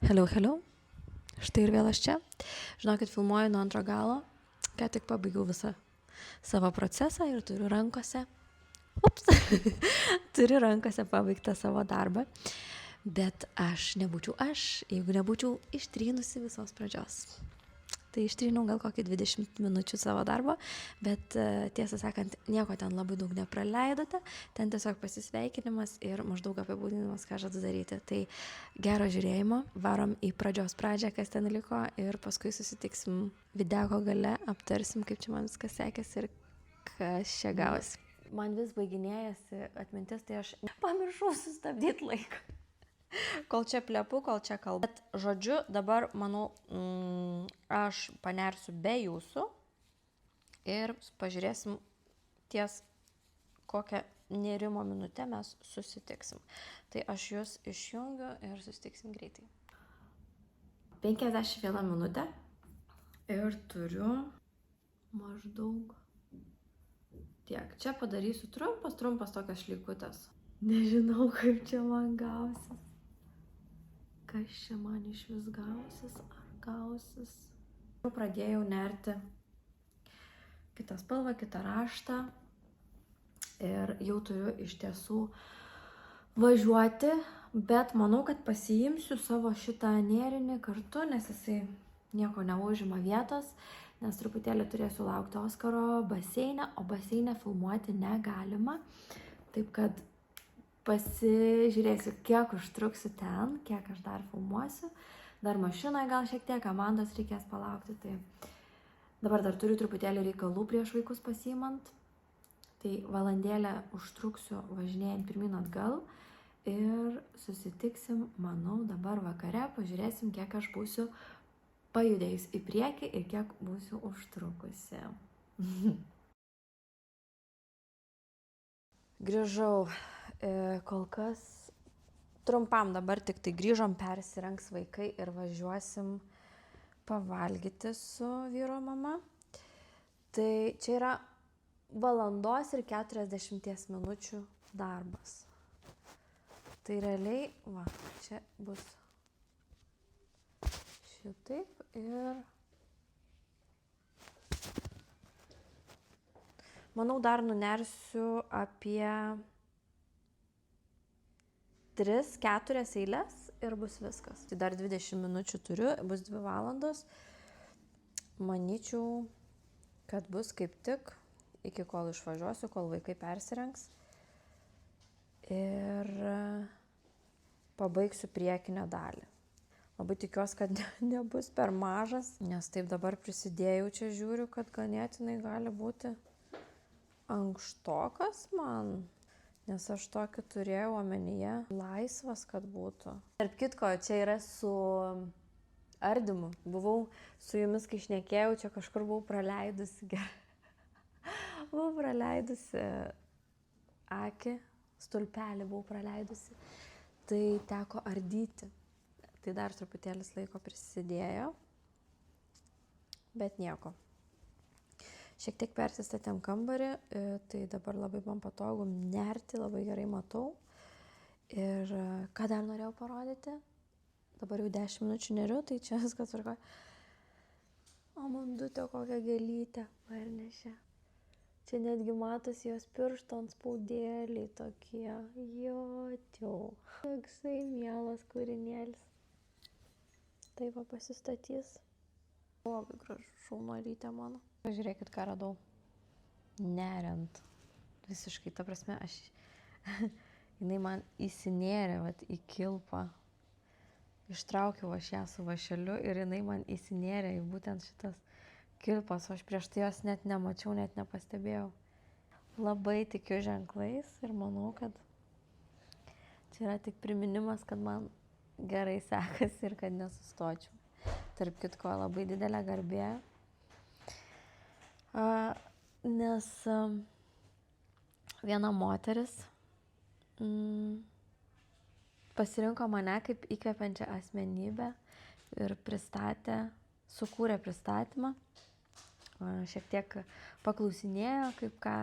Hello, hello. Štai ir vėl aš čia. Žinokit, filmuoju nuo antro galo. Ką tik pabaigiau visą savo procesą ir turiu rankose. Ups. Turiu rankose pabaigtą savo darbą. Bet aš nebūčiau aš, jeigu nebūčiau ištrynusi visos pradžios. Tai ištrynau gal kokį 20 minučių savo darbo, bet tiesą sakant, nieko ten labai daug nepraleidote, ten tiesiog pasisveikinimas ir maždaug apibūdinimas, ką žadu daryti. Tai gero žiūrėjimo, varom į pradžios pradžią, kas ten liko ir paskui susitiksim video gale, aptarsim, kaip čia man viskas sekėsi ir kas čia gavosi. Man vis baiginėjasi atmintis, tai aš pamiršau sustabdyti laiką. Kol čia plepu, kol čia kalbu. Bet žodžiu, dabar, manau, aš panersiu be jūsų ir pažiūrėsim ties kokią nerimo minutę mes susitiksim. Tai aš jūs išjungiu ir susitiksim greitai. 51 minutę ir turiu maždaug tiek. Čia padarysiu trumpas tokias šlikutės. Nežinau, kaip čia man gausis. Kas čia man iš vis gausis, ar gausis. Jau pradėjau nerti kitą spalvą, kitą raštą ir jau turiu iš tiesų važiuoti, bet manau, kad pasiimsiu savo šitą nėrinį kartu, nes jisai nieko neužima vietos, nes truputėlį turėsiu laukti Oskaro baseine, o baseine filmuoti negalima, taip kad pasižiūrėsiu, kiek užtruksiu ten, kiek aš dar filmuosiu. Dar mašinoje gal šiek tiek, Amandos reikės palaukti. Tai dabar dar turiu truputėlį reikalų prieš vaikus pasiimant. Tai valandėlę užtruksiu važinėjant pirmin atgal. Ir susitiksim, manau, dabar vakare. Pažiūrėsim, kiek aš būsiu pajudėjus į priekį ir kiek būsiu užtrukusi. Grįžau. Kol kas trumpam dabar tik tai grįžom, persirengs vaikai ir važiuosim pavalgyti su vyro mama. Tai čia yra 1:40 minučių darbas. Tai realiai, va, čia bus šitaip ir manau dar nunersiu apie 3-4 eilės ir bus viskas. Tai dar 20 minučių turiu, bus 2 valandos. Manyčiau, kad bus kaip tik iki kol išvažiuosiu, kol vaikai persirengs. Ir pabaigsiu priekinę dalį. Labai tikiuosi, kad nebus per mažas, nes taip dabar prisidėjau, čia žiūriu, kad ganėtinai gali būti ankštokas man. Nes aš tokį turėjau omenyje laisvas, kad būtų. Tarp kitko, čia yra su ardymu. Buvau su jumis, kai šnekėjau, čia kažkur buvau praleidusi buvau praleidusi akį, stulpelį buvau praleidusi. Tai teko ardyti. Tai dar truputėlis laiko prisidėjo. Bet nieko. Šiek tiek persistatėm kambarį, tai dabar labai man patogu nerti, labai gerai matau. Ir ką dar norėjau parodyti? Dabar jau 10 minučių neriu, tai čia viskas tvarkoja. O Mandutė kokią gėlytę parnešė. Čia netgi matosi jos piršto ant spaudėliai tokie. Jotiau. Toksai mielas kūrinėlis. Taip va pasistatys. Labai gražu šaunuolytė mano. Žiūrėkit, ką radau. Neriant. Visiškai, ta prasme, jinai man įsinėrė vat, į kilpą. Ištraukiau aš ją su vašeliu ir jinai man įsinėrė į būtent šitas kilpas, o aš prieš tai jos net nemačiau, net nepastebėjau. Labai tikiu ženklais ir manau, kad čia yra tik priminimas, kad man gerai sekasi ir kad nesustočiau. Tarp kitko, labai didelė garbė. Nes viena moteris pasirinko mane kaip įkvepiančią asmenybę ir sukūrė pristatymą. Šiek tiek paklausinėjo, kaip ką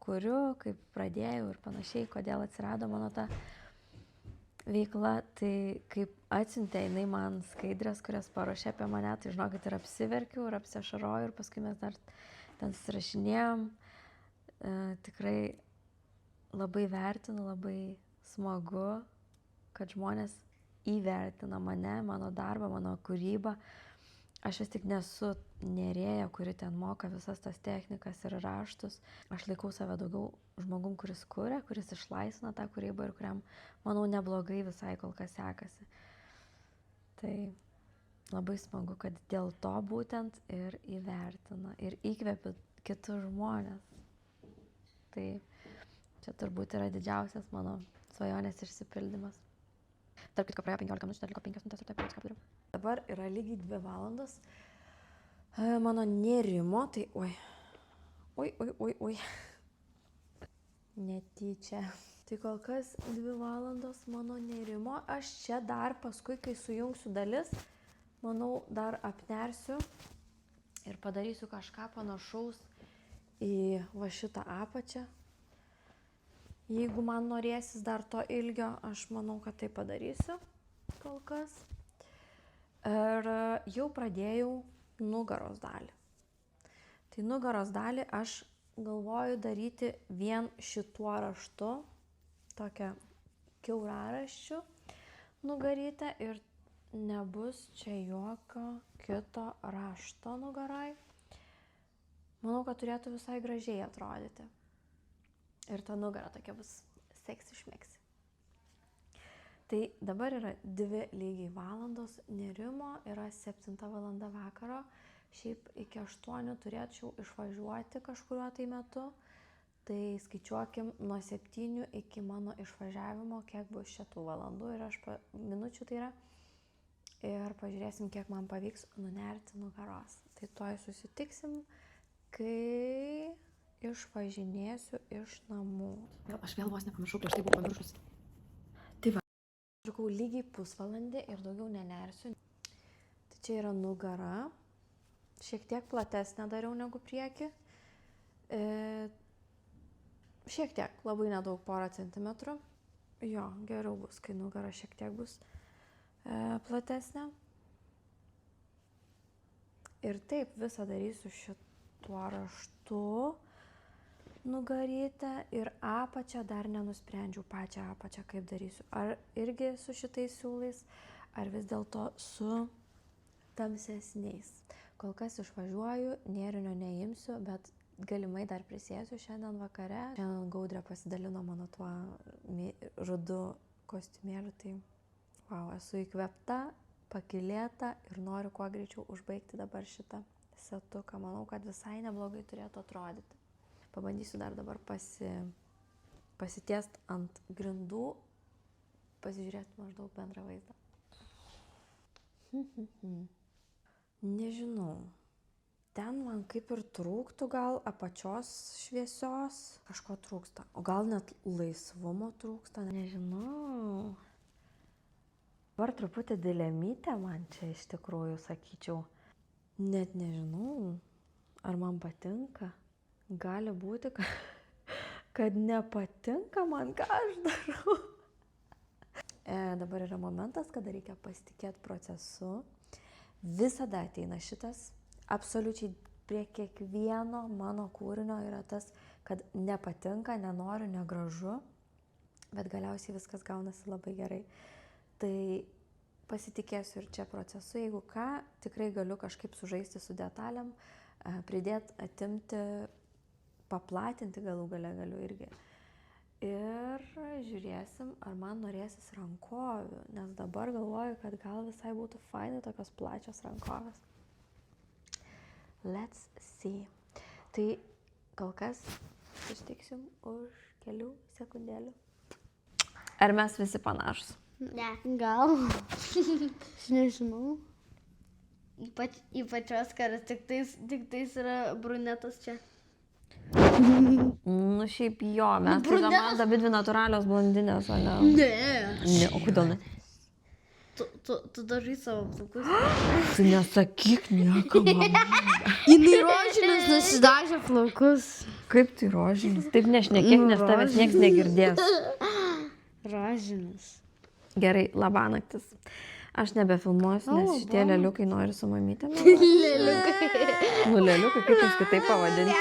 kuriu, kaip pradėjau ir panašiai, kodėl atsirado mano ta veikla, tai kaip atsiuntė jinai man skaidrės, kurias paruošė apie mane, tai žinokit, ir apsiverkiau, ir apsiašaroju, ir paskui mes dar ten susirašinėjom. Tikrai labai vertinu, labai smagu, kad žmonės įvertina mane, mano darbą, mano kūrybą. Aš vis tik nesu nėrėja, kuri ten moka visas tas technikas ir raštus. Aš laikau save daugiau žmogum, kuris kuria, kuris išlaisvina tą kūrybą ir kuriam, manau, neblogai visai kol kas sekasi. Tai labai smagu, kad dėl to būtent ir įvertina ir įkvepia kitus žmonės. Tai čia turbūt yra didžiausias mano svajonės išsipildymas. Tarp kitko praėjo 15 minučių, dar liko 5 minutės ir taip viską padariau. Dabar yra lygiai 2 valandos mano nėrimo, tai oi. Netyčia. Tai kol kas 2 valandos mano nėrimo. Aš čia dar paskui, kai sujungsiu dalis, manau, dar apnersiu ir padarysiu kažką panašaus į va šitą apačią. Jeigu man norėsis dar to ilgio, aš manau, kad tai padarysiu kol kas. Ir jau pradėjau nugaros dalį. Tai nugaros dalį aš galvoju daryti vien šituo raštu, tokią kiauraraščių nugarytę ir nebus čia jokio kito rašto nugarai. Manau, kad turėtų visai gražiai atrodyti. Ir ta nugara tokia bus seksi šmeksi. Tai dabar yra 2 lygiai valandos nėrimo, yra 7 valanda vakaro. Šiaip iki 8 turėčiau išvažiuoti kažkuriuo tai metu. Tai skaičiuokim nuo 7 iki mano išvažiavimo, kiek bus šitų valandų ir minučių tai yra. Ir pažiūrėsim, kiek man pavyks nunerti nugaros. Tai tuoj susitiksim, kai išvažinėsiu iš namų. Aš vėl vos nepamiršau, prieš tai buvau pamiršus. Tai va, trukau lygiai pusvalandį ir daugiau nenersiu. Tai čia yra nugara. Šiek tiek platesnė dariau negu priekį. Šiek tiek, labai nedaug, porą centimetrų. Jo, geriau bus, kai nugara šiek tiek bus platesnė. Ir taip visą darysiu šituo raštu. Nugarytę ir apačią dar nenusprendžiau pačią apačią, kaip darysiu. Ar irgi su šitais siūlais, ar vis dėlto su tamsesniais. Kol kas išvažiuoju, nėrinio neimsiu, bet galimai dar prisėsiu šiandien vakare. Šiandien Gaudrė pasidalino mano tuo rudu kostiumėliu, tai wow, esu įkvėpta, pakylėta ir noriu kuo greičiau užbaigti dabar šitą setuką. Manau, kad visai neblogai turėtų atrodyti. Pabandysiu dar dabar pasitiest ant grindų, pasižiūrėti maždaug bendrą vaizdą. Nežinau. Ten man kaip ir trūktų gal apačios šviesios. Kažko trūksta. O gal net laisvumo trūksta. Nežinau. Dabar truputį dilemytė man čia iš tikrųjų, sakyčiau. Net nežinau, ar man patinka. Gali būti, kad nepatinka man, ką aš darau. Dabar yra momentas, kada reikia pasitikėti procesu. Visada ateina šitas, absoliučiai prie kiekvieno mano kūrinio yra tas, kad nepatinka, nenoriu, negražu, bet galiausiai viskas gaunasi labai gerai. Tai pasitikėsiu ir čia procesu, jeigu ką, tikrai galiu kažkaip sužaisti su detalėm, pridėti, atimti, paplatinti galų gale galiu irgi. Ir žiūrėsim, ar man norėsis rankovių, nes dabar galvoju, kad gal visai būtų fainai tokios plačios rankovės. Let's see. Tai kol kas susitiksim už kelių sekundėlių. Ar mes visi panašus? Ne. Gal. Aš nežinau. Ypač Oskaras, tik tais yra brunetas čia. Nu šiaip jo, mes tai man abidvi natūralios blondinės, o ne? Ne, o kodėl ne? Tu dažai savo plaukus. Tu nesakyk nieko, mama. Jinai rožinius nusidažė plaukus. Kaip tai rožinis? Taip nešnekėk, nes tavęs nieks negirdės. Rožinis. Gerai, labanaktis. Aš nebefilmuosiu, nes šitie leliukai nori su mamytėm. Nu, leliukai, kaip jūs kitaip pavadinti?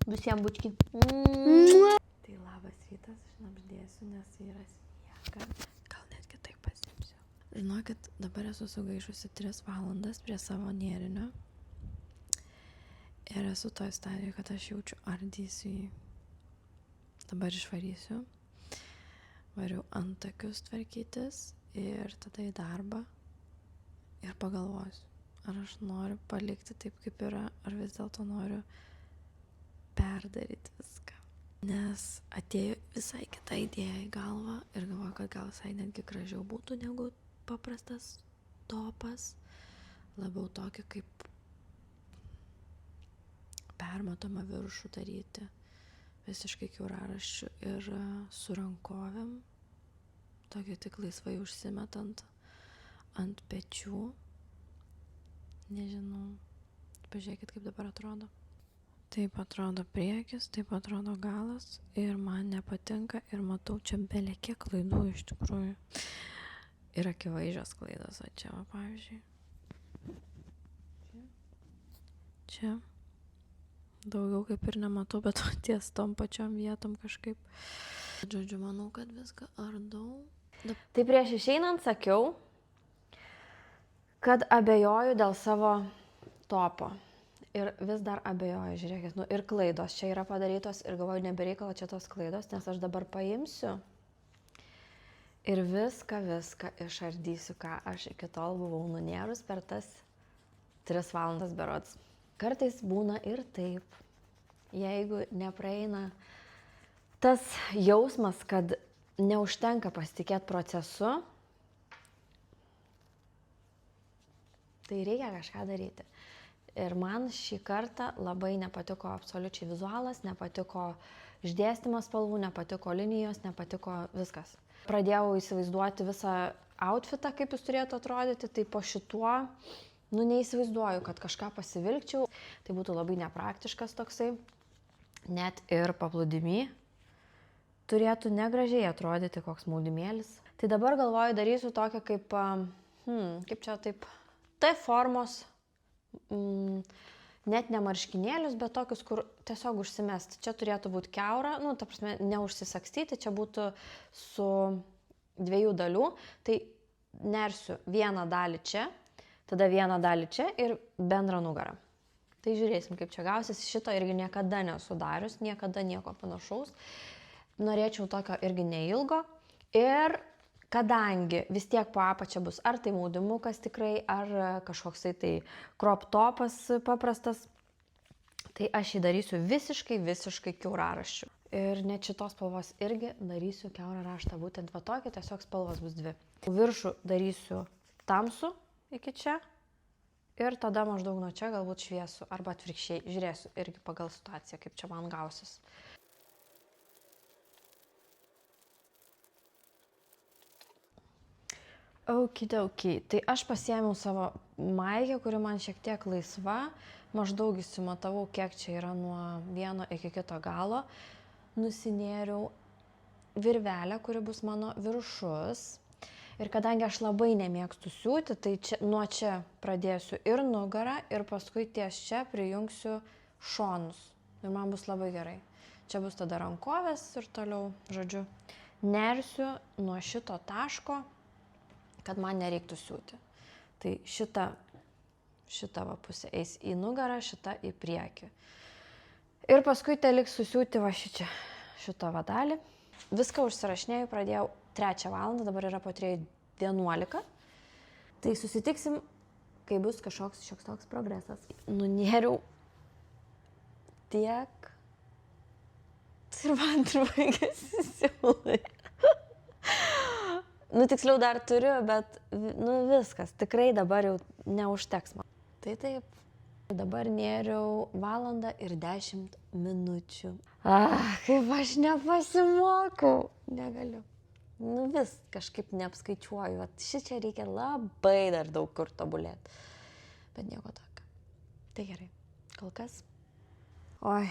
Visiems bučki. Tai labas rytas, šnapždėsiu, nes yra sniega. Gal net kitaip pasimsiu. Žinokit, dabar esu sugaišusi 3 valandas prie savo nėrinio. Ir esu toj stadijoje, kad aš jaučiu ardysiu jį. Dabar išvarysiu. Variu antakius tvarkytis ir tada į darbą. Ir pagalvosiu, ar aš noriu palikti taip, kaip yra, ar vis dėlto noriu perdaryti viską. Nes atėjo visai kita idėja į galvą ir galvoju, kad gal visai netgi gražiau būtų negu paprastas topas. Labiau tokį kaip permatomą viršų daryti. Visiškai kiauraraščių ir su rankovėm. Tokį tik laisvai užsimetant ant pečių. Nežinau. Pažiūrėkit, kaip dabar atrodo. Taip atrodo priekis, taip atrodo galas ir man nepatinka ir matau čia belė kiek klaidų iš tikrųjų. Ir akivaizdžios klaidos, o čia, va, pavyzdžiui. Čia. Daugiau kaip ir nematau, bet ties tom pačiom vietom kažkaip. Žodžiu, manau, kad viską ardau. Tai prieš išeinant sakiau, kad abejoju dėl savo topo. Ir vis dar abejoju, žiūrėkit, ir klaidos čia yra padarytos ir galvoju, nebereikalo čia tos klaidos, nes aš dabar paimsiu ir viską išardysiu, ką aš iki tol buvau nunėrus per tas 3 valandas berods. Kartais būna ir taip, jeigu nepraeina tas jausmas, kad neužtenka pasitikėti procesu, tai reikia kažką daryti. Ir man šį kartą labai nepatiko absoliučiai vizualas, nepatiko išdėstymas spalvų, nepatiko linijos, nepatiko viskas. Pradėjau įsivaizduoti visą outfitą, kaip jis turėtų atrodyti, tai po šituo neįsivaizduoju, kad kažką pasivilkčiau. Tai būtų labai nepraktiškas toksai. Net ir paplūdimy turėtų negražiai atrodyti koks maudymėlis. Tai dabar galvoju, darysiu tokią kaip čia taip, T formos, net ne marškinėlius, bet tokius, kur tiesiog užsimesti. Čia turėtų būti kiaura, ta prasme, neužsisakstyti, čia būtų su 2 dalių. Tai nersiu vieną dalį čia, tada vieną dalį čia ir bendrą nugarą. Tai žiūrėsim, kaip čia gausis. Šito irgi niekada nesu darius, niekada nieko panašaus. Norėčiau tokio irgi neilgo. Ir kadangi vis tiek po apačia bus ar tai maudymukas tikrai, ar kažkoksai tai crop topas paprastas, tai aš jį darysiu visiškai kiauraraščių. Ir net šitos spalvos irgi darysiu kiaurą raštą. Būtent va tokį, tiesiog spalvos bus 2. Viršų darysiu tamsų iki čia ir tada maždaug nuo čia galbūt šviesų arba atvirkščiai. Žiūrėsiu irgi pagal situaciją, kaip čia man gausis. Okidoki, tai aš pasiėmiau savo maikę, kuri man šiek tiek laisva, maždaug įsimatavau, kiek čia yra nuo vieno iki kito galo. Nusinėriau virvelę, kuri bus mano viršus. Ir kadangi aš labai nemėgstu siūti, tai nuo čia pradėsiu ir nugarą, ir paskui ties čia prijungsiu šonus. Ir man bus labai gerai. Čia bus tada rankovės ir toliau, žodžiu, nersiu nuo šito taško, kad man nereiktų siūti. Tai šita va pusė eis į nugarą, šita į priekį. Ir paskui teliks susiūti va šitą vadalį. Viską užsirašinėjau, pradėjau 3 valandą, dabar yra po 3:11. Tai susitiksim, kai bus kažkoks šioks toks progresas. Nunėriau tiek. Ir man baigėsi siūlai. Tiksliau dar turiu, bet viskas. Tikrai dabar jau neužteks man. Tai taip. Dabar nėriau 1:10 minučių. Kaip aš nepasimokau. Negaliu. Vis kažkaip neapskaičiuoju. Šičia reikia labai dar daug kur tobulėti. Bet nieko tokio. Tai gerai. Kol kas. Oi,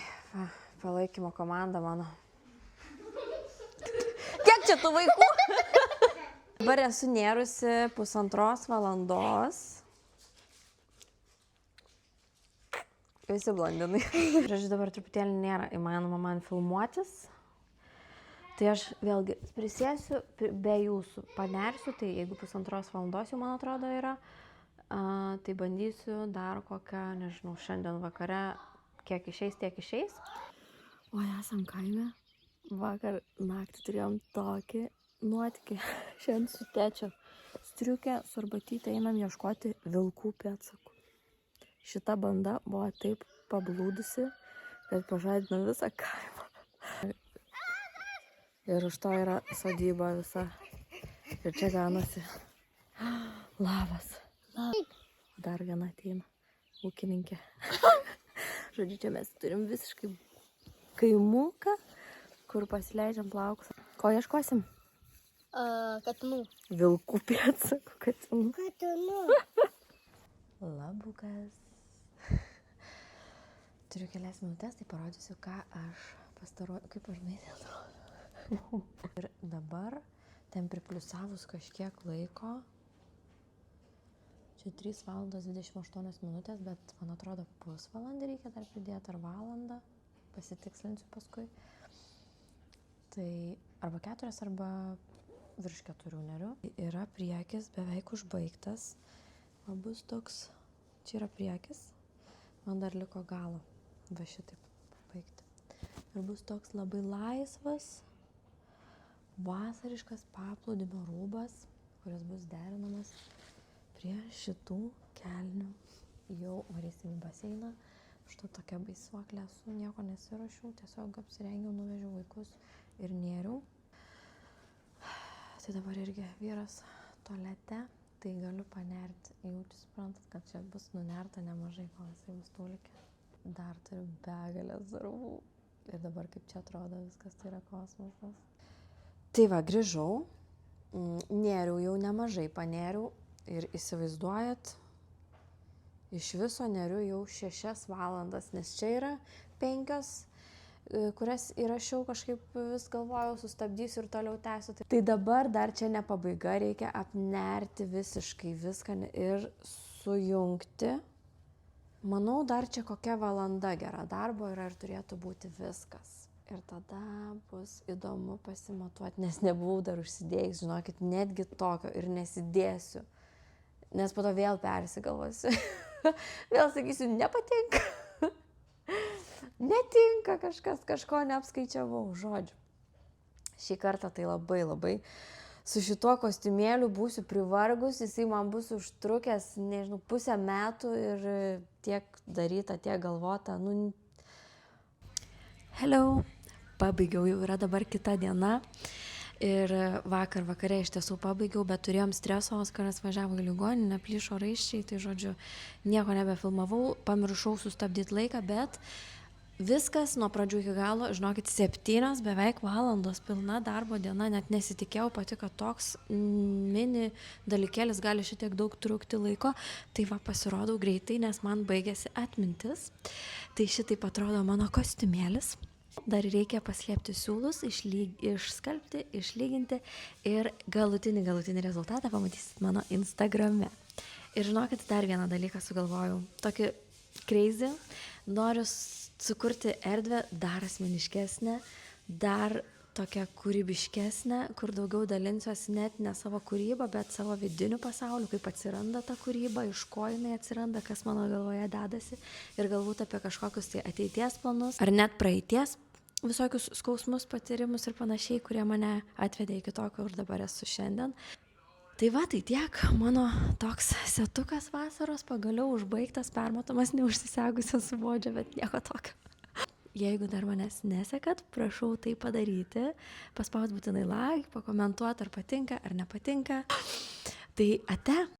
palaikymo komanda mano. šitų vaikų. Dabar esu nėrusi 1,5 valandos. Visi blondinai. Žodžiu, dabar truputėlį nėra įmanoma man filmuotis. Tai aš vėlgi prisėsiu, be jūsų panersiu, tai jeigu 1,5 valandos jau man atrodo yra, tai bandysiu dar kokią, nežinau, šiandien vakare, kiek išeis, tiek išeis. O esam kaime. Vakar naktį turėjom tokį nuotykį. Šiandien su tėčio striuke su arbatyte einam ieškoti vilkų pėdsakų. Šita banda buvo taip pablūdusi, kad pažadino visą kaimą. Ir už to yra sodyba visa. Ir čia ganosi. Labas. Dar viena ateina. Ūkininkė. Žodžiu, čia mes turim visiškai kaimuką, kur pasileidžiam plaukus. Ko ieškosim? Katinų. Vilkų pėdsakų katinų. Katinų. Labukas. Turiu kelias minutės, tai parodysiu, ką aš pastaruoju, kaip aš naidė atrodo. Ir dabar ten pripliusavus kažkiek laiko, čia 3 valandos 28 minutės, bet man atrodo pusvalandį reikia dar pridėti ar valandą, pasitikslinsiu paskui. Tai arba 4 arba virš 4 neriu. Yra priekis beveik užbaigtas, man bus toks, čia yra priekis, man dar liko galo, va šitaip pabaigti. Ir bus toks labai laisvas, vasariškas paplūdimio rūbas, kuris bus derinamas prie šitų kelnių. Jau varysim į baseiną, štai tokia baisuoklė esu, nieko nesiruošiau, tiesiog apsirengiau, nuvežiau vaikus ir nėriau. Tai dabar irgi vyras tualete, tai galiu panerti. Jau suprantat, kad čia bus nunerta nemažai, kol jisai bus tualikė. Dar turiu begalės darbų. Ir dabar kaip čia atrodo viskas, tai yra kosmosas. Tai va, grįžau, nėriau jau nemažai, panėriau ir įsivaizduojat, iš viso neriu jau 6 valandas, nes čia yra 5, kurias įrašiau kažkaip vis galvojau, sustabdysiu ir toliau tęsiu. Tai dabar dar čia ne pabaiga, reikia apnerti visiškai viską ir sujungti. Manau, dar čia kokia valanda gera darbo yra ir turėtų būti viskas. Ir tada bus įdomu pasimatuoti, nes nebuvau dar užsidėjus, žinokit, netgi tokio ir nesidėsiu. Nes po to vėl persigalvosiu. Vėl sakysiu, nepatinka. Netinka kažkas, kažko neapskaičiavau, žodžiu. Šį kartą tai labai su šituo kostiumėliu būsiu privargus, jisai man bus užtrukęs, nežinau, 0,5 metų ir tiek daryta, tiek galvota. Hello, pabaigiau, jau yra dabar kita diena. Ir vakare iš tiesų pabaigiau, bet turėjom streso, Oskaras važiavo į ligoninę, plyšo raiščiai, tai žodžiu, nieko nebefilmavau, pamiršau sustabdyti laiką, bet viskas nuo pradžių iki galo, žinokit, 7 beveik valandos pilna darbo diena, net nesitikėjau pati, kad toks mini dalykėlis gali šitiek daug trukti laiko, tai va pasirodau greitai, nes man baigėsi atmintis. Tai šitaip atrodo mano kostiumėlis. Dar reikia paslėpti siūlus, išskalbti, išlyginti ir galutinį rezultatą pamatysit mano Instagrame. Ir žinokit, dar vieną dalyką sugalvojau. Tokį crazy. Noriu sukurti erdvę dar asmeniškesnę, dar tokią kūrybiškesnę, kur daugiau dalinsiuosi net ne savo kūrybą, bet savo vidiniu pasauliu, kaip atsiranda ta kūryba, iš ko jinai atsiranda, kas mano galvoje dedasi ir galbūt apie kažkokius tai ateities planus ar net praeities visokius skausmus, patyrimus ir panašiai, kurie mane atvedė iki to, kur dabar esu šiandien. Tai va, tai tiek, mano toks setukas vasaros, pagaliau užbaigtas, permatomas, neužsisegusios suvodžia, bet nieko tokio. Jeigu dar manęs nesekat, prašau tai padaryti, paspaus būtinai like, pakomentuoti, ar patinka, ar nepatinka. Tai ate.